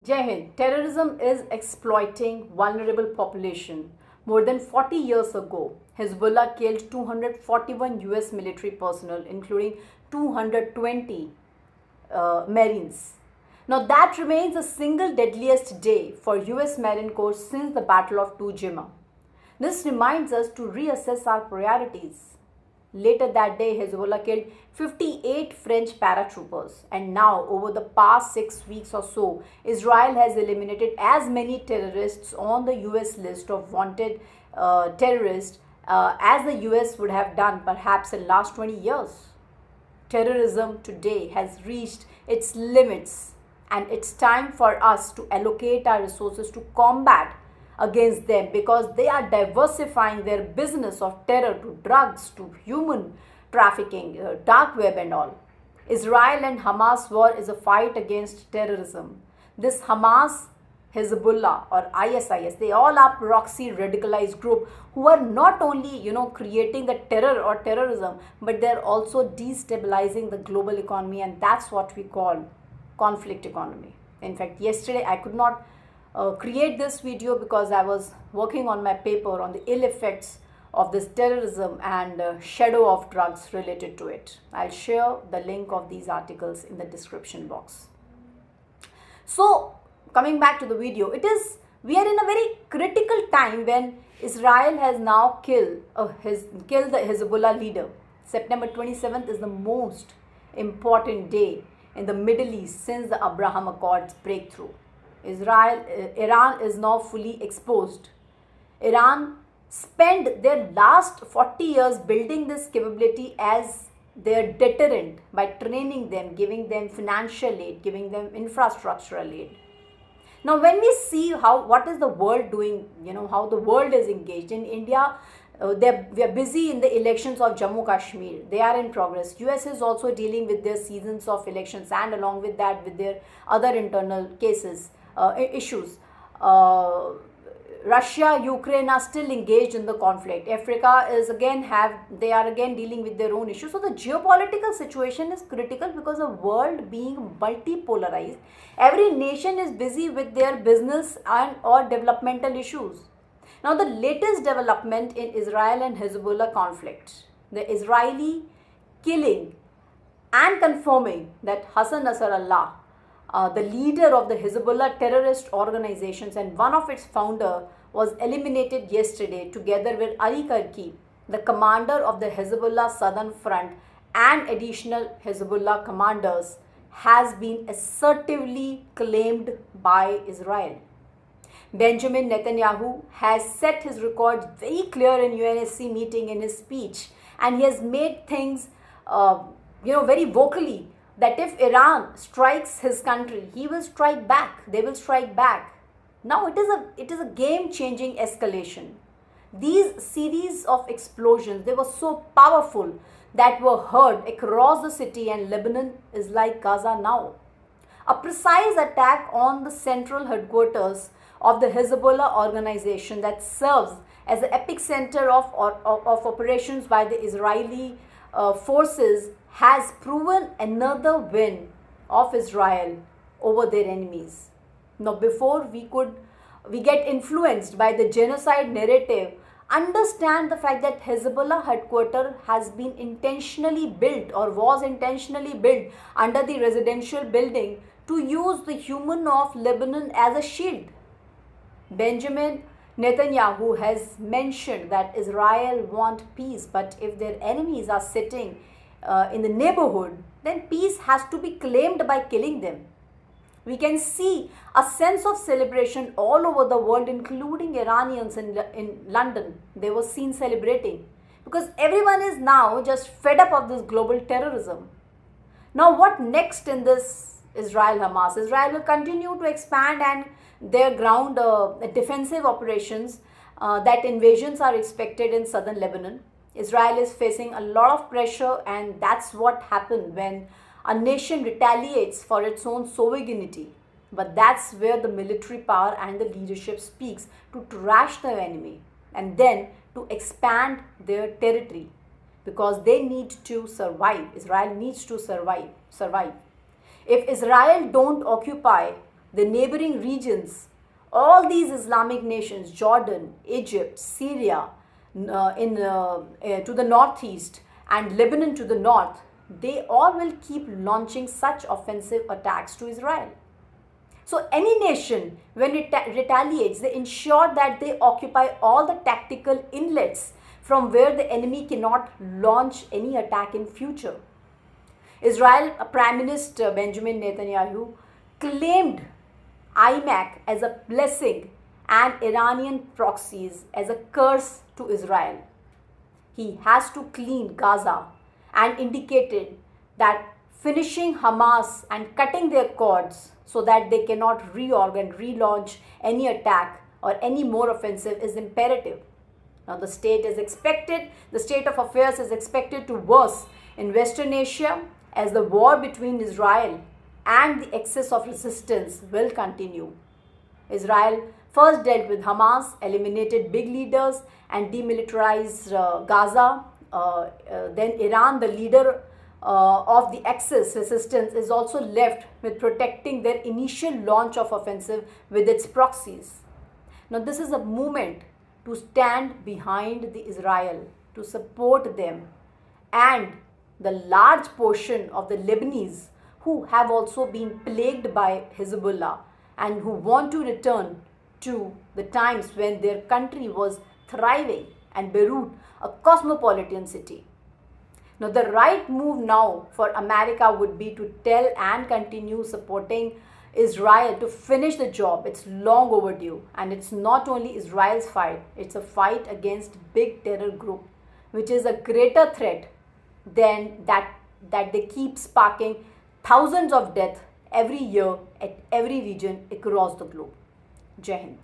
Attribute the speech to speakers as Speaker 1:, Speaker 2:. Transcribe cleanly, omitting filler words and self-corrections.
Speaker 1: Jai Hind. Terrorism is exploiting vulnerable population. More than 40 years ago, Hezbollah killed 241 US military personnel, including 220 Marines. Now that remains the single deadliest day for US Marine Corps since the Battle of Tu Jima. This reminds us to reassess our priorities. Later that day, Hezbollah killed 58 French paratroopers. And now, over the past 6 weeks or so, Israel has eliminated as many terrorists on the US list of wanted terrorists as the US would have done perhaps in the last 20 years. Terrorism today has reached its limits, and it's time for us to allocate our resources to combat against them because they are diversifying their business of terror to drugs, to human trafficking, dark web and all. Israel and Hamas war is a fight against terrorism. This Hamas, Hezbollah or ISIS, they all are proxy radicalized group who are not only creating the terror or terrorism, but they're also destabilizing the global economy, and that's what we call conflict economy. In fact, yesterday I could not create this video because I was working on my paper on the ill effects of this terrorism and shadow of drugs related to it. I'll share the link of these articles in the description box. So coming back to the video, we are in a very critical time when Israel has now killed the Hezbollah leader. September 27th is the most important day in the Middle East since the Abraham Accords breakthrough. Iran is now fully exposed. Iran spent their last 40 years building this capability as their deterrent by training them, giving them financial aid, giving them infrastructural aid. Now, when we see what is the world doing, how the world is engaged in India, we are busy in the elections of Jammu Kashmir. They are in progress. US is also dealing with their seasons of elections, and along with that, with their other internal cases. Issues. Russia, Ukraine are still engaged in the conflict. Africa they are again dealing with their own issues. So the geopolitical situation is critical because the world being multipolarized, every nation is busy with their business and or developmental issues. Now the latest development in Israel and Hezbollah conflict, the Israeli killing and confirming that Hasan Nasrallah, the leader of the Hezbollah terrorist organizations and one of its founder, was eliminated yesterday together with Ali Karki, the commander of the Hezbollah Southern Front, and additional Hezbollah commanders, has been assertively claimed by Israel. Benjamin Netanyahu has set his record very clear in UNSC meeting in his speech, and he has made things very vocally that if Iran strikes his country, he will strike back. They will strike back. Now it is a game-changing escalation. These series of explosions, they were so powerful that were heard across the city, and Lebanon is like Gaza now. A precise attack on the central headquarters of the Hezbollah organization that serves as the epicenter of operations by the Israeli forces has proven another win of Israel over their enemies. Now, before we get influenced by the genocide narrative, understand the fact that Hezbollah headquarters has been intentionally built or was intentionally built under the residential building to use the human of Lebanon as a shield. Benjamin Netanyahu has mentioned that Israel wants peace, but if their enemies are sitting in the neighborhood, then peace has to be claimed by killing them. We can see a sense of celebration all over the world, including Iranians in London. They were seen celebrating because everyone is now just fed up of this global terrorism. Now, what next in this Israel-Hamas? Israel will continue to expand and their ground defensive operations. That invasions are expected in southern Lebanon. Israel is facing a lot of pressure, and that's what happens when a nation retaliates for its own sovereignty. But that's where the military power and the leadership speaks to trash the enemy and then to expand their territory because they need to survive. Israel needs to survive. If Israel don't occupy the neighboring regions, all these Islamic nations, Jordan, Egypt, Syria, to the northeast, and Lebanon to the north, they all will keep launching such offensive attacks to Israel. So any nation, when it retaliates, they ensure that they occupy all the tactical inlets from where the enemy cannot launch any attack in future. Israel Prime Minister Benjamin Netanyahu claimed IMAC as a blessing and Iranian proxies as a curse to Israel. He has to clean Gaza and indicated that finishing Hamas and cutting their cords so that they cannot relaunch any attack or any more offensive is imperative. Now the state of affairs is expected to worsen in Western Asia as the war between Israel and the excess of resistance will continue. Israel first dealt with Hamas, eliminated big leaders and demilitarized Gaza. Then Iran, the leader of the Axis resistance, is also left with protecting their initial launch of offensive with its proxies. Now this is a movement to stand behind the Israel, to support them, and the large portion of the Lebanese who have also been plagued by Hezbollah and who want to return to the times when their country was thriving and Beirut a cosmopolitan city. Now the right move now for America would be to tell and continue supporting Israel to finish the job. It's long overdue, and it's not only Israel's fight, it's a fight against big terror group, which is a greater threat than that they keep sparking thousands of deaths every year at every region across the globe. Jai Hind.